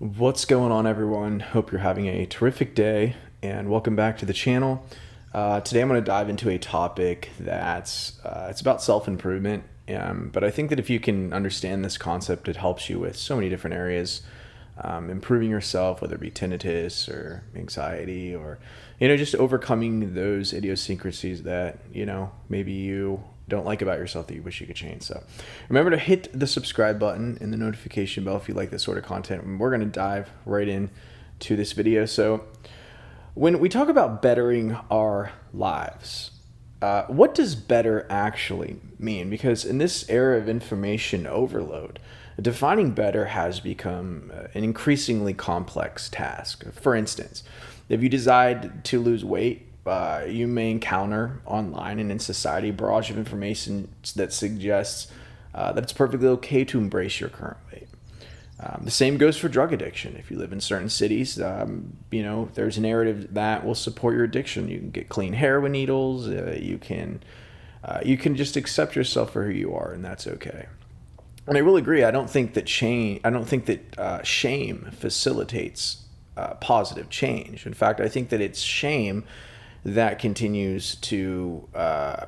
What's going on, everyone? Hope you're having a terrific day and welcome back to the channel. Today I'm going to dive into a topic that's it's about self-improvement, but I think that if you can understand this concept, it helps you with so many different areas, improving yourself, whether it be tinnitus or anxiety or, just overcoming those idiosyncrasies that, maybe you don't like about yourself that you wish you could change. So remember to hit the subscribe button and the notification bell if you like this sort of content. And we're going to dive right in to this video. So when we talk about bettering our lives, what does better actually mean? Because in this era of information overload, defining better has become an increasingly complex task. For instance, if you decide to lose weight, you may encounter online and in society a barrage of information that suggests that it's perfectly okay to embrace your current weight. The same goes for drug addiction. If you live in certain cities, there's a narrative that will support your addiction. You can get clean heroin needles. You can just accept yourself for who you are, and that's okay. And I will agree. I don't think that shame facilitates positive change. In fact, I think that it's shame that continues to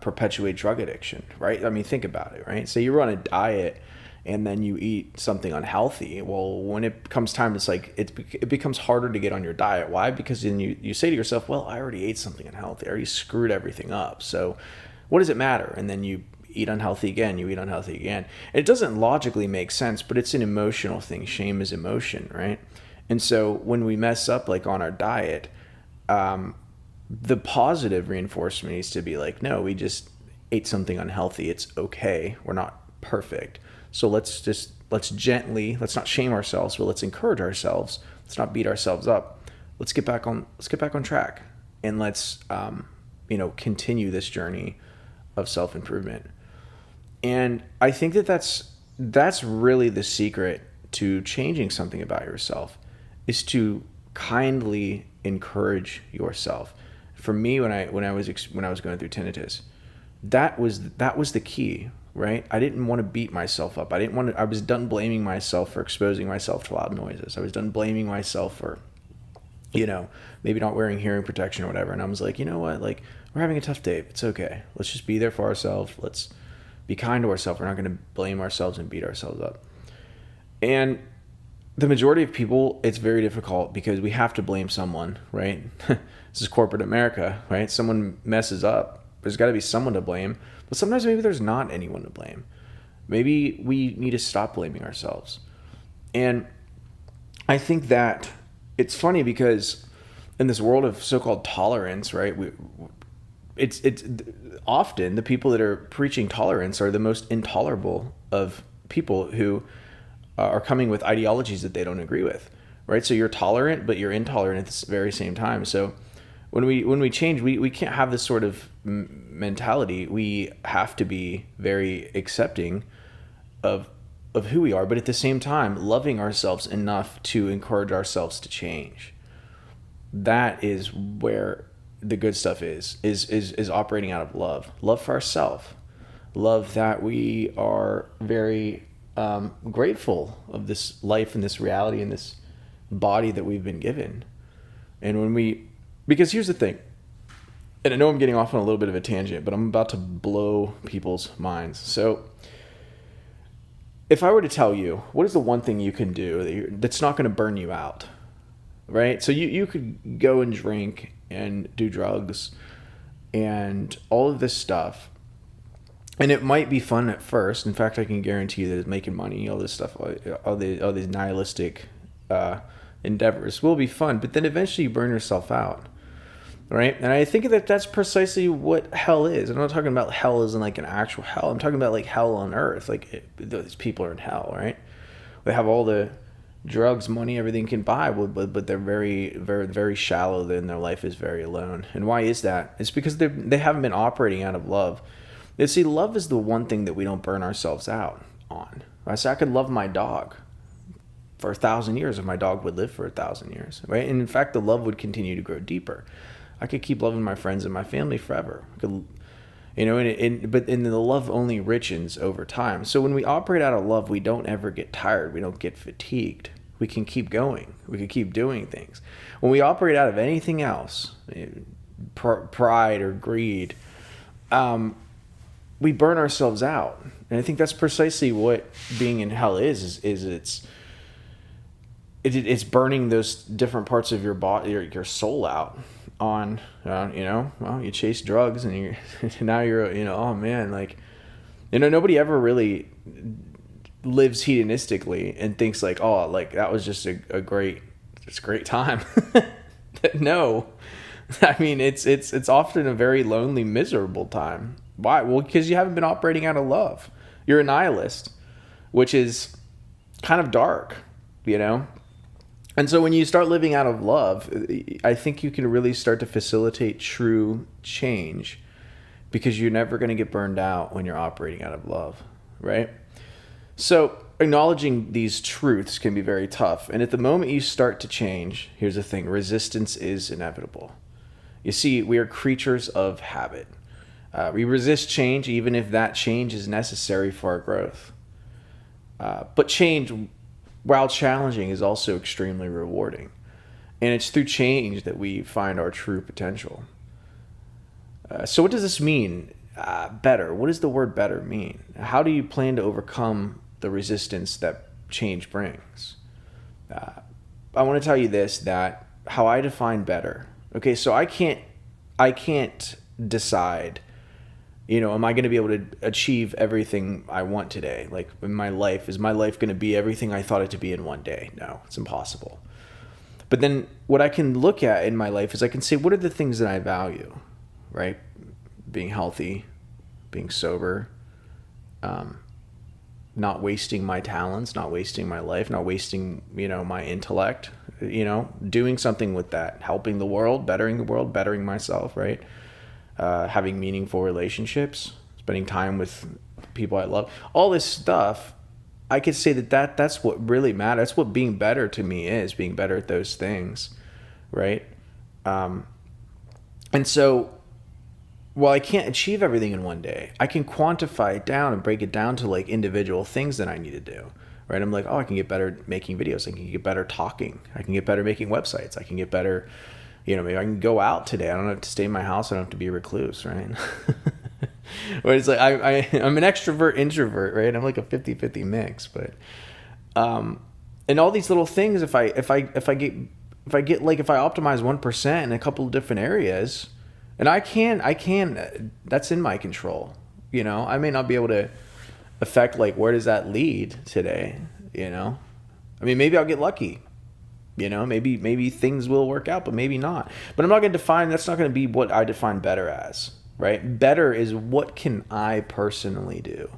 perpetuate drug addiction, right? I mean, think about it, right? So you're on a diet and then you eat something unhealthy. Well, when it comes time, it's like it becomes harder to get on your diet. Why? Because then you say to yourself, well, I already ate something unhealthy. I already screwed everything up. So what does it matter? And then you eat unhealthy again, you eat unhealthy again. It doesn't logically make sense, but it's an emotional thing. Shame is emotion, right? And so when we mess up like on our diet, the positive reinforcement needs to be like, no, we just ate something unhealthy. It's okay. We're not perfect. So let's not shame ourselves, but let's encourage ourselves. Let's not beat ourselves up. Let's get back on track, and let's continue this journey of self-improvement. And I think that that's really the secret to changing something about yourself, is to kindly encourage yourself. For me, when I was going through tinnitus, that was the key, right? I didn't want to beat myself up. I was done blaming myself for exposing myself to loud noises. I was done blaming myself for, maybe not wearing hearing protection or whatever. And I was like, you know what? Like, we're having a tough day. It's okay. Let's just be there for ourselves. Let's be kind to ourselves. We're not going to blame ourselves and beat ourselves up. And the majority of people, it's very difficult because we have to blame someone, right? This is corporate America, right? Someone messes up. There's got to be someone to blame. But sometimes maybe there's not anyone to blame. Maybe we need to stop blaming ourselves. And I think that it's funny because in this world of so-called tolerance, right? It's often the people that are preaching tolerance are the most intolerable of people who are coming with ideologies that they don't agree with, right? So you're tolerant, but you're intolerant at the very same time. So when we change, we can't have this sort of mentality. We have to be very accepting of who we are, but at the same time, loving ourselves enough to encourage ourselves to change. That is where the good stuff is operating out of love for ourselves, love that we are very grateful of this life and this reality and this body that we've been given. And because here's the thing, and I know I'm getting off on a little bit of a tangent, but I'm about to blow people's minds. So if I were to tell you, what is the one thing you can do that's not going to burn you out, right? So you could go and drink and do drugs and all of this stuff, and it might be fun at first. In fact, I can guarantee you that making money, all this stuff, all these nihilistic endeavors will be fun, but then eventually you burn yourself out, right? And I think that that's precisely what hell is. I'm not talking about hell as in like an actual hell. I'm talking about like hell on earth. Like these people are in hell, right? They have all the drugs, money, everything can buy, but they're very, very, very shallow. Then their life is very alone. And why is that? It's because they haven't been operating out of love. You see, love is the one thing that we don't burn ourselves out on. I could love my dog for 1,000 years if my dog would live for 1,000 years, right? And in fact, the love would continue to grow deeper. I could keep loving my friends and my family forever. But the love only richens over time. So when we operate out of love, we don't ever get tired. We don't get fatigued. we can keep going. We can keep doing things. When we operate out of anything else, pride or greed, we burn ourselves out. And I think that's precisely what being in hell is it's burning those different parts of your body, your soul out on, well, you chase drugs and now you're, oh man, like, nobody ever really lives hedonistically and thinks like, oh, like that was just a great time. No, I mean, it's often a very lonely, miserable time. Why? Well, because you haven't been operating out of love. You're a nihilist, which is kind of dark, And so when you start living out of love, I think you can really start to facilitate true change, because you're never going to get burned out when you're operating out of love, right? So acknowledging these truths can be very tough. And at the moment you start to change, here's the thing: resistance is inevitable. You see, we are creatures of habit. We resist change even if that change is necessary for our growth. But change, while challenging, is also extremely rewarding. And it's through change that we find our true potential. So what does this mean? Better. What does the word better mean? How do you plan to overcome the resistance that change brings? I want to tell you this, that how I define better. Okay, so I can't decide, am I going to be able to achieve everything I want today? Like in my life, is my life going to be everything I thought it to be in one day? No, it's impossible. But then what I can look at in my life is I can say, what are the things that I value, right? Being healthy, being sober, not wasting my talents, not wasting my life, not wasting, my intellect, doing something with that, helping the world, bettering myself, right? Having meaningful relationships, spending time with people I love, all this stuff. I could say that's what really matters. That's what being better to me is, being better at those things, right? And so while I can't achieve everything in one day, I can quantify it down and break it down to like individual things that I need to do, right? I'm like, oh, I can get better at making videos. I can get better talking. I can get better making websites. I can get better, maybe I can go out today. I don't have to stay in my house. I don't have to be a recluse, right? Or it's like I'm an extrovert introvert, right? I'm like a 50-50 mix, but and all these little things, if I optimize 1% in a couple of different areas, and I can, that's in my control. I may not be able to affect like where does that lead today, I mean, maybe I'll get lucky. Maybe things will work out, but maybe not. But I'm not going to that's not going to be what I define better as, right? Better is what can I personally do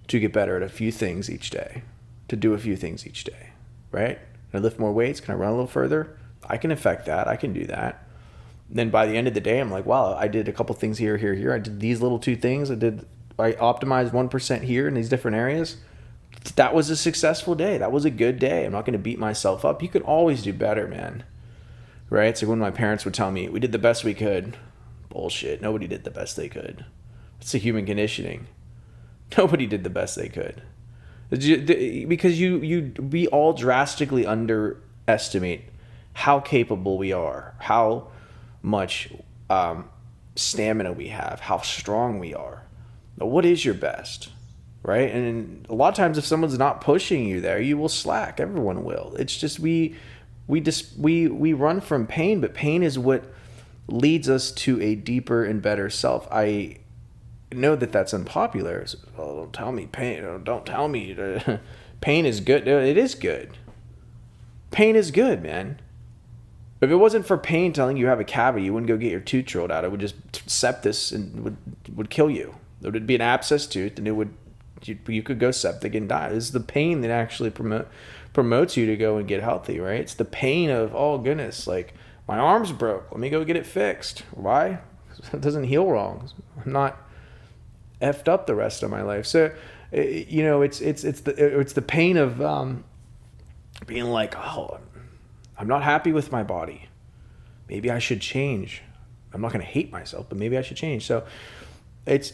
to get better at a few things each day, to do a few things each day, right? Can I lift more weights? Can I run a little further? I can affect that. I can do that. Then by the end of the day, I'm like, wow, I did a couple things here. I did these little 2 things. I optimized 1% here in these different areas. That was a successful day. That was a good day. I'm not going to beat myself up. You can always do better, man. Right? So when my parents would tell me, we did the best we could. Bullshit. Nobody did the best they could. It's a human conditioning. Nobody did the best they could. Because we all drastically underestimate how capable we are, how much stamina we have, how strong we are. Now, what is your best? Right? And a lot of times if someone's not pushing you there, you will slack. Everyone will. It's just we run from pain, but pain is what leads us to a deeper and better self. I know that that's unpopular. So, oh, don't tell me pain. Don't tell me pain is good. It is good. Pain is good, man. If it wasn't for pain telling you have a cavity, you wouldn't go get your tooth drilled out. It would just sepsis and would kill you. There would be an abscess tooth, and you could go septic and die. It's the pain that actually promotes you to go and get healthy, right? It's the pain of, oh goodness, like my arm's broke. Let me go get it fixed. Why? It doesn't heal wrong. I'm not effed up the rest of my life. So, it's the pain of being like, oh, I'm not happy with my body. Maybe I should change. I'm not going to hate myself, but maybe I should change. So it's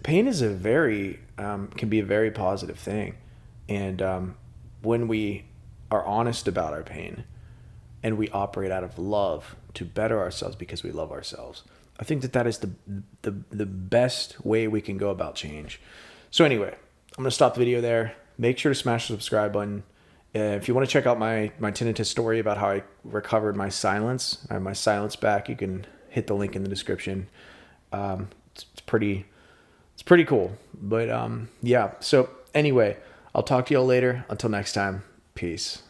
pain is can be a very positive thing. And when we are honest about our pain and we operate out of love to better ourselves because we love ourselves, I think that is the best way we can go about change. So anyway, I'm going to stop the video there. Make sure to smash the subscribe button. If you want to check out my tinnitus story about how I recovered my silence, I have my silence back, you can hit the link in the description. It's pretty cool. But yeah, so anyway, I'll talk to y'all later. Until next time, peace.